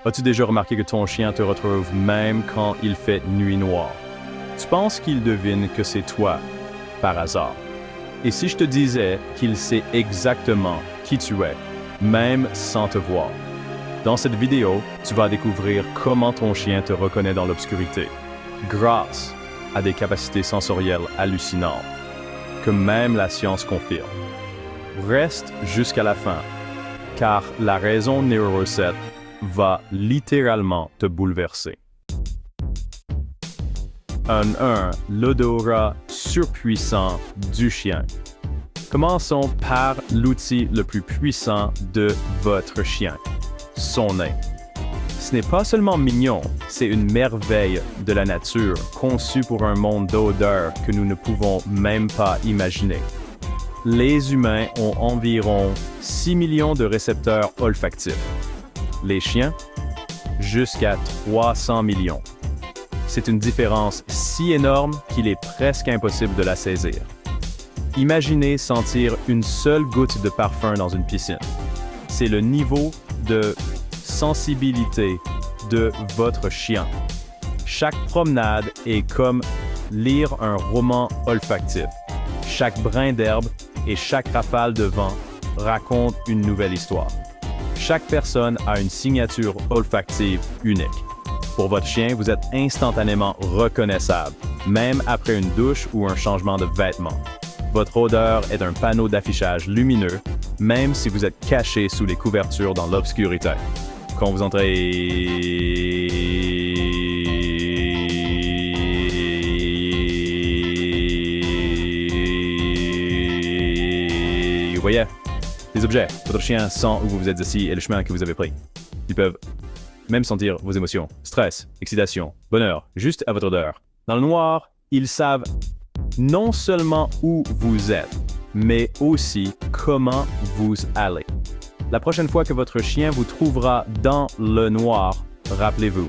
As-tu déjà remarqué que ton chien te retrouve même quand il fait nuit noire? Tu penses qu'il devine que c'est toi, par hasard. Et si je te disais qu'il sait exactement qui tu es, même sans te voir? Dans cette vidéo, tu vas découvrir comment ton chien te reconnaît dans l'obscurité, grâce à des capacités sensorielles hallucinantes, que même la science confirme. Reste jusqu'à la fin, car la raison numéro 7 va littéralement te bouleverser. 1. L'odorat surpuissant du chien. Commençons par l'outil le plus puissant de votre chien, son nez. Ce n'est pas seulement mignon, c'est une merveille de la nature, conçue pour un monde d'odeurs que nous ne pouvons même pas imaginer. Les humains ont environ 6 millions de récepteurs olfactifs. Les chiens, jusqu'à 300 millions. C'est une différence si énorme qu'il est presque impossible de la saisir. Imaginez sentir une seule goutte de parfum dans une piscine. C'est le niveau de sensibilité de votre chien. Chaque promenade est comme lire un roman olfactif. Chaque brin d'herbe et chaque rafale de vent raconte une nouvelle histoire. Chaque personne a une signature olfactive unique. Pour votre chien, vous êtes instantanément reconnaissable, même après une douche ou un changement de vêtements. Votre odeur est un panneau d'affichage lumineux, même si vous êtes caché sous les couvertures dans l'obscurité. Quand vous entrez... Vous voyez? Les objets, votre chien sent où vous vous êtes assis et le chemin que vous avez pris. Ils peuvent même sentir vos émotions, stress, excitation, bonheur, juste à votre odeur. Dans le noir, ils savent non seulement où vous êtes, mais aussi comment vous allez. La prochaine fois que votre chien vous trouvera dans le noir, rappelez-vous,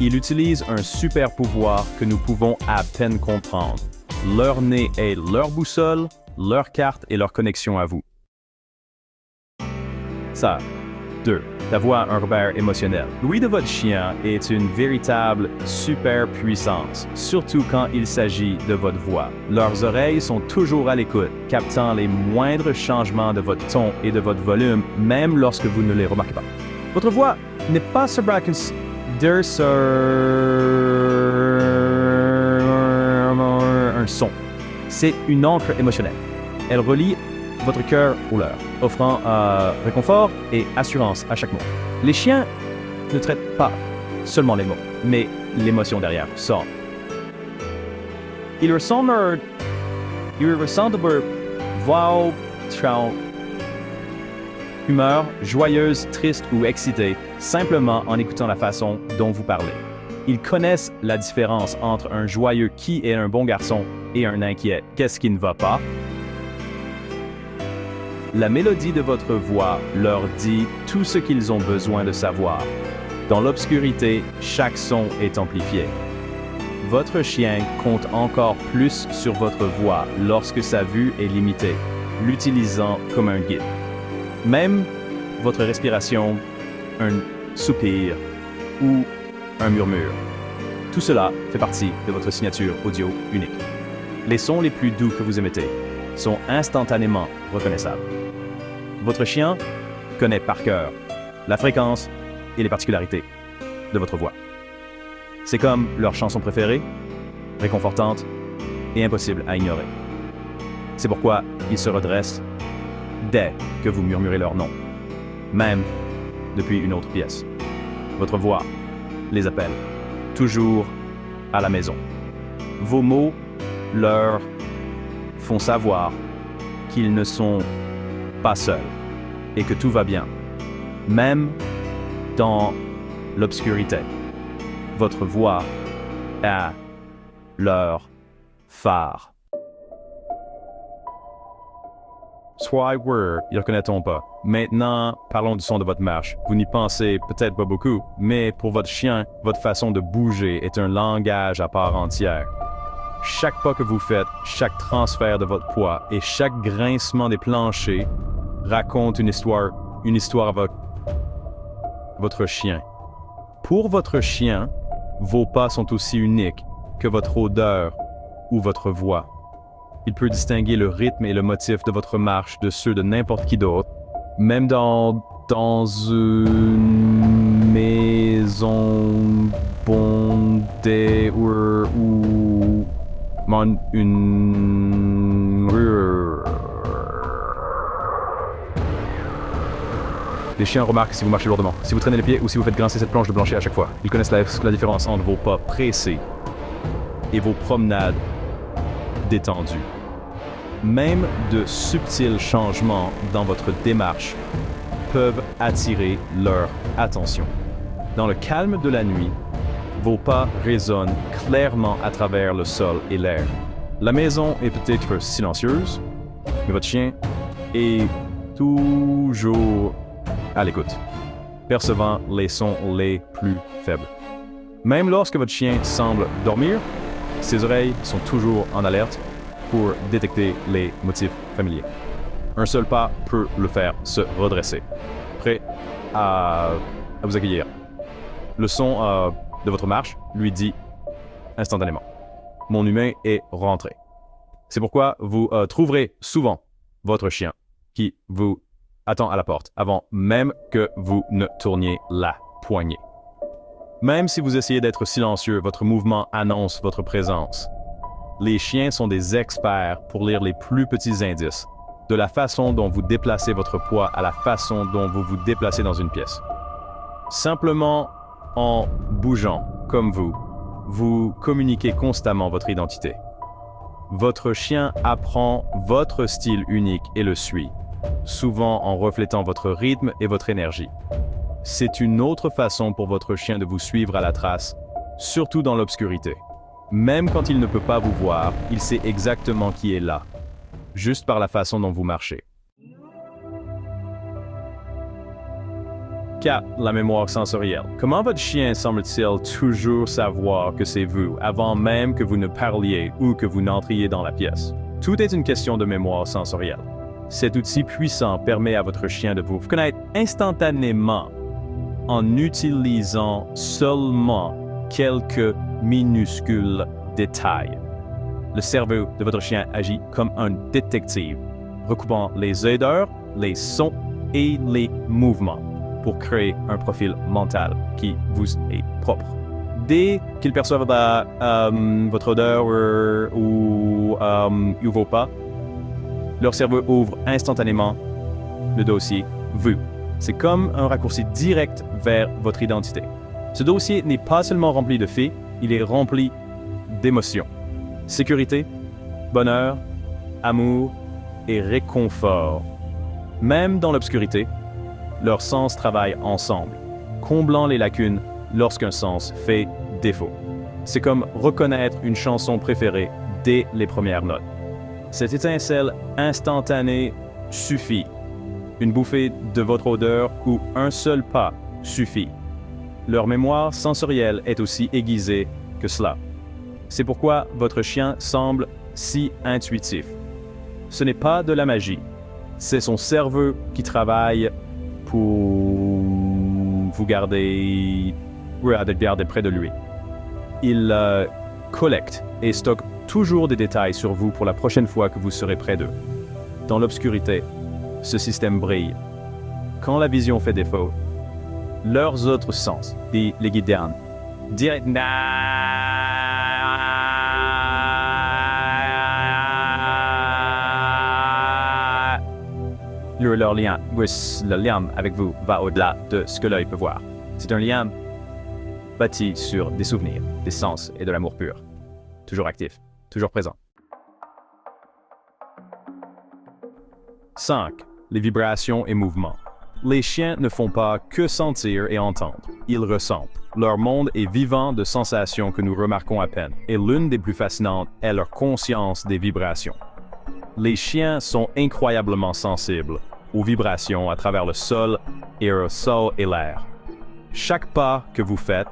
il utilise un super pouvoir que nous pouvons à peine comprendre. Leur nez est leur boussole, leur carte et leur connexion à vous. Ça. 2. D'avoir un repère émotionnel. L'ouïe de votre chien est une véritable super puissance, surtout quand il s'agit de votre voix. Leurs oreilles sont toujours à l'écoute, captant les moindres changements de votre ton et de votre volume, même lorsque vous ne les remarquez pas. Votre voix n'est pas seulement un son, c'est une encre émotionnelle. Elle relie votre cœur au leur, offrant réconfort et assurance à chaque mot. Les chiens ne traitent pas seulement les mots, mais l'émotion derrière ça. Ils ressentent votre humeur joyeuse, triste ou excitée, simplement en écoutant la façon dont vous parlez. Ils connaissent la différence entre un joyeux qui est un bon garçon et un inquiet. Qu'est-ce qui ne va pas? La mélodie de votre voix leur dit tout ce qu'ils ont besoin de savoir. Dans l'obscurité, chaque son est amplifié. Votre chien compte encore plus sur votre voix lorsque sa vue est limitée, l'utilisant comme un guide. Même votre respiration, un soupir ou un murmure. Tout cela fait partie de votre signature audio unique. Les sons les plus doux que vous émettez sont instantanément reconnaissables. Votre chien connaît par cœur la fréquence et les particularités de votre voix. C'est comme leur chanson préférée, réconfortante et impossible à ignorer. C'est pourquoi ils se redressent dès que vous murmurez leur nom, même depuis une autre pièce. Votre voix les appelle toujours à la maison. Vos mots leur font savoir qu'ils ne sont pas seuls et que tout va bien, même dans l'obscurité. Votre voix est leur phare. Soit ils ne reconnaîtront pas. Maintenant, parlons du son de votre marche. Vous n'y pensez peut-être pas beaucoup, mais pour votre chien, votre façon de bouger est un langage à part entière. Chaque pas que vous faites, chaque transfert de votre poids et chaque grincement des planchers raconte une histoire avec votre chien. Pour votre chien, vos pas sont aussi uniques que votre odeur ou votre voix. Il peut distinguer le rythme et le motif de votre marche de ceux de n'importe qui d'autre, même dans une maison bondée ou une rue. Les chiens remarquent si vous marchez lourdement, si vous traînez les pieds ou si vous faites grincer cette planche de plancher à chaque fois. Ils connaissent la différence entre vos pas pressés et vos promenades détendues. Même de subtils changements dans votre démarche peuvent attirer leur attention. Dans le calme de la nuit, vos pas résonnent clairement à travers le sol et l'air. La maison est peut-être silencieuse, mais votre chien est toujours à l'écoute, percevant les sons les plus faibles. Même lorsque votre chien semble dormir, ses oreilles sont toujours en alerte pour détecter les motifs familiers. Un seul pas peut le faire se redresser, prêt à vous accueillir. Le son de votre marche lui dit instantanément « Mon humain est rentré ». C'est pourquoi vous trouverez souvent votre chien qui vous attend à la porte avant même que vous ne tourniez la poignée. Même si vous essayez d'être silencieux, votre mouvement annonce votre présence. Les chiens sont des experts pour lire les plus petits indices, de la façon dont vous déplacez votre poids à la façon dont vous vous déplacez dans une pièce. Simplement en bougeant comme vous communiquez constamment votre identité. Votre chien apprend votre style unique et le suit, souvent en reflétant votre rythme et votre énergie. C'est une autre façon pour votre chien de vous suivre à la trace, surtout dans l'obscurité. Même quand il ne peut pas vous voir, il sait exactement qui est là, juste par la façon dont vous marchez. 4. La mémoire sensorielle. Comment votre chien semble-t-il toujours savoir que c'est vous avant même que vous ne parliez ou que vous n'entriez dans la pièce? Tout est une question de mémoire sensorielle. Cet outil puissant permet à votre chien de vous connaître instantanément en utilisant seulement quelques minuscules détails. Le cerveau de votre chien agit comme un détective, recoupant les odeurs, les sons et les mouvements pour créer un profil mental qui vous est propre. Dès qu'ils perçoivent votre odeur ou vos pas, leur cerveau ouvre instantanément le dossier « Vous ». C'est comme un raccourci direct vers votre identité. Ce dossier n'est pas seulement rempli de faits, il est rempli d'émotions. Sécurité, bonheur, amour et réconfort. Même dans l'obscurité, leurs sens travaillent ensemble, comblant les lacunes lorsqu'un sens fait défaut. C'est comme reconnaître une chanson préférée dès les premières notes. Cette étincelle instantanée suffit. Une bouffée de votre odeur ou un seul pas suffit. Leur mémoire sensorielle est aussi aiguisée que cela. C'est pourquoi votre chien semble si intuitif. Ce n'est pas de la magie. C'est son cerveau qui travaille pour vous garder près de lui. Il collecte et stocke toujours des détails sur vous pour la prochaine fois que vous serez près d'eux. Dans l'obscurité, ce système brille. Quand la vision fait défaut, leurs autres sens, les guident directement leur lien, le lien avec vous va au-delà de ce que l'œil peut voir. C'est un lien bâti sur des souvenirs, des sens et de l'amour pur. Toujours actif, toujours présent. 5. Les vibrations et mouvements. Les chiens ne font pas que sentir et entendre, ils ressentent. Leur monde est vivant de sensations que nous remarquons à peine, et l'une des plus fascinantes est leur conscience des vibrations. Les chiens sont incroyablement sensibles aux vibrations à travers le sol et l'air. Chaque pas que vous faites,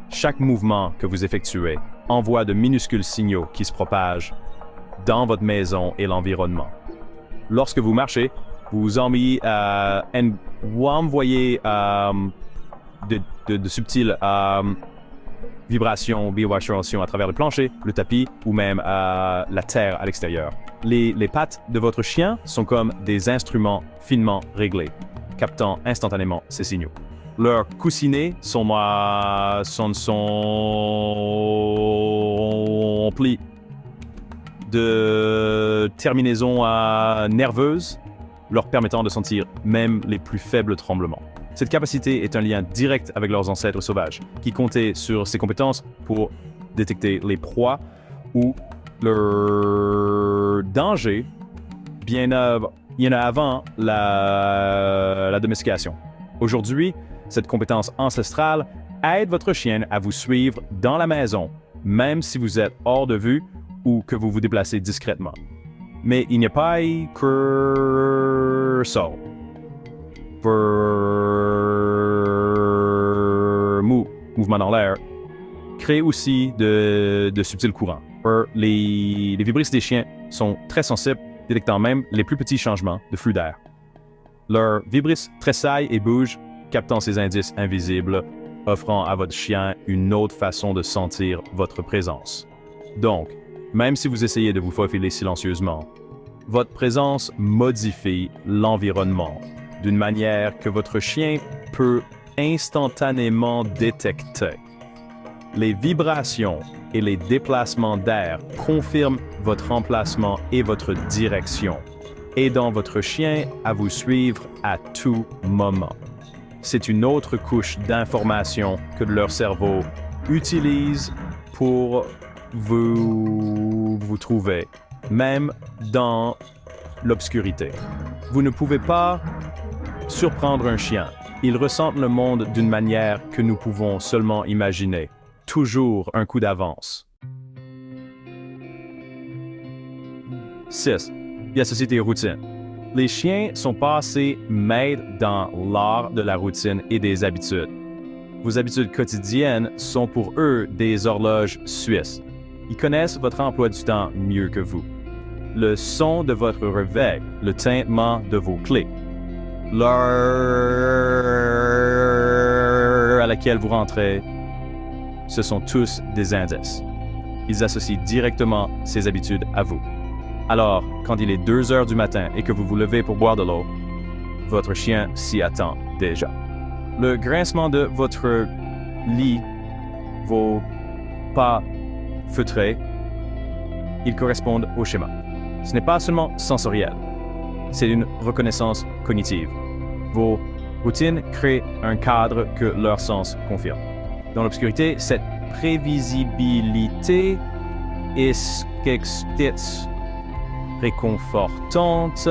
chaque mouvement que vous effectuez, envoie de minuscules signaux qui se propagent dans votre maison et l'environnement. Lorsque vous marchez, vous envoyez de subtiles vibrations, vibration à travers le plancher, le tapis ou même la terre à l'extérieur. Les pattes de votre chien sont comme des instruments finement réglés, captant instantanément ces signaux. Leurs coussinets sont emplis de terminaisons nerveuses, leur permettant de sentir même les plus faibles tremblements. Cette capacité est un lien direct avec leurs ancêtres sauvages, qui comptaient sur ces compétences pour détecter les proies ou leur danger il y en a avant la domestication. Aujourd'hui, cette compétence ancestrale aide votre chien à vous suivre dans la maison, même si vous êtes hors de vue ou que vous vous déplacez discrètement. Mais il n'y a pas que ça. Mouvement dans l'air, crée aussi de subtils courants. Les vibrisses des chiens sont très sensibles, détectant même les plus petits changements de flux d'air. Leurs vibrisses tressaillent et bougent, captant ces indices invisibles, offrant à votre chien une autre façon de sentir votre présence. Donc, même si vous essayez de vous faufiler silencieusement, votre présence modifie l'environnement d'une manière que votre chien peut instantanément détecter. Les vibrations et les déplacements d'air confirment votre emplacement et votre direction, aidant votre chien à vous suivre à tout moment. C'est une autre couche d'information que leur cerveau utilise pour vous trouver, même dans l'obscurité. Vous ne pouvez pas surprendre un chien. Il ressent le monde d'une manière que nous pouvons seulement imaginer. Toujours un coup d'avance. 6. Il y a société routine. Les chiens sont passés maîtres dans l'art de la routine et des habitudes. Vos habitudes quotidiennes sont pour eux des horloges suisses. Ils connaissent votre emploi du temps mieux que vous. Le son de votre réveil, le tintement de vos clés, l'heure à laquelle vous rentrez, ce sont tous des indices. Ils associent directement ces habitudes à vous. Alors, quand il est 2 heures du matin et que vous vous levez pour boire de l'eau, votre chien s'y attend déjà. Le grincement de votre lit, vos pas feutrés, ils correspondent au schéma. Ce n'est pas seulement sensoriel, c'est une reconnaissance cognitive. Vos routines créent un cadre que leur sens confirme. Dans l'obscurité, cette prévisibilité est réconfortante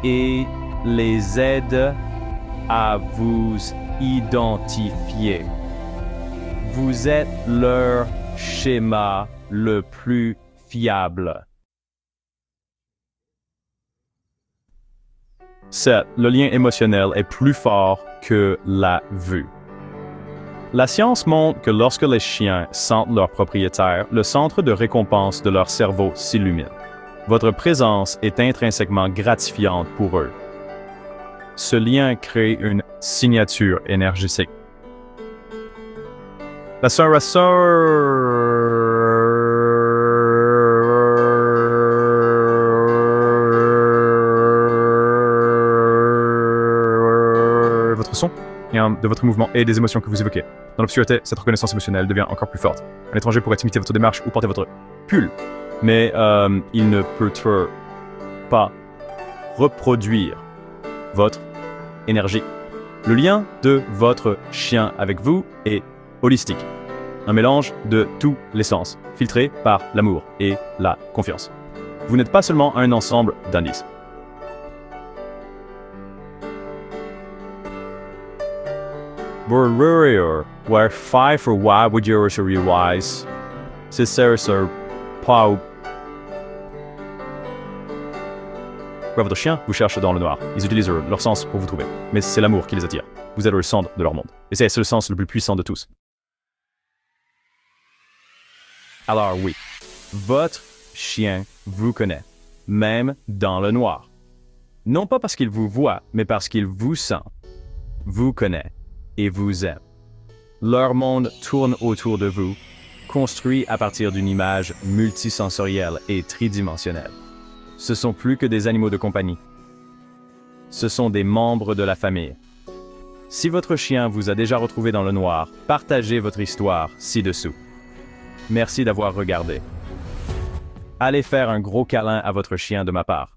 et les aide à vous identifier. Vous êtes leur schéma le plus fiable. 7. Le lien émotionnel est plus fort que la vue. La science montre que lorsque les chiens sentent leur propriétaire, le centre de récompense de leur cerveau s'illumine. Votre présence est intrinsèquement gratifiante pour eux. Ce lien crée une signature énergétique. La votre son de votre mouvement et des émotions que vous évoquez. Dans l'obscurité, cette reconnaissance émotionnelle devient encore plus forte. Un étranger pourrait imiter votre démarche ou porter votre pull, mais il ne peut pas reproduire votre énergie. Le lien de votre chien avec vous est holistique. Un mélange de tous les sens, filtré par l'amour et la confiance. Vous n'êtes pas seulement un ensemble d'indices. Warrior, where 5 for why would you realize? C'est pas où votre chien vous cherche dans le noir. Ils utilisent leur sens pour vous trouver. Mais c'est l'amour qui les attire. Vous êtes le centre de leur monde. Et c'est le sens le plus puissant de tous. Alors oui, votre chien vous connaît, même dans le noir. Non pas parce qu'il vous voit, mais parce qu'il vous sent, vous connaît et vous aiment. Leur monde tourne autour de vous, construit à partir d'une image multisensorielle et tridimensionnelle. Ce sont plus que des animaux de compagnie. Ce sont des membres de la famille. Si votre chien vous a déjà retrouvé dans le noir, partagez votre histoire ci-dessous. Merci d'avoir regardé. Allez faire un gros câlin à votre chien de ma part.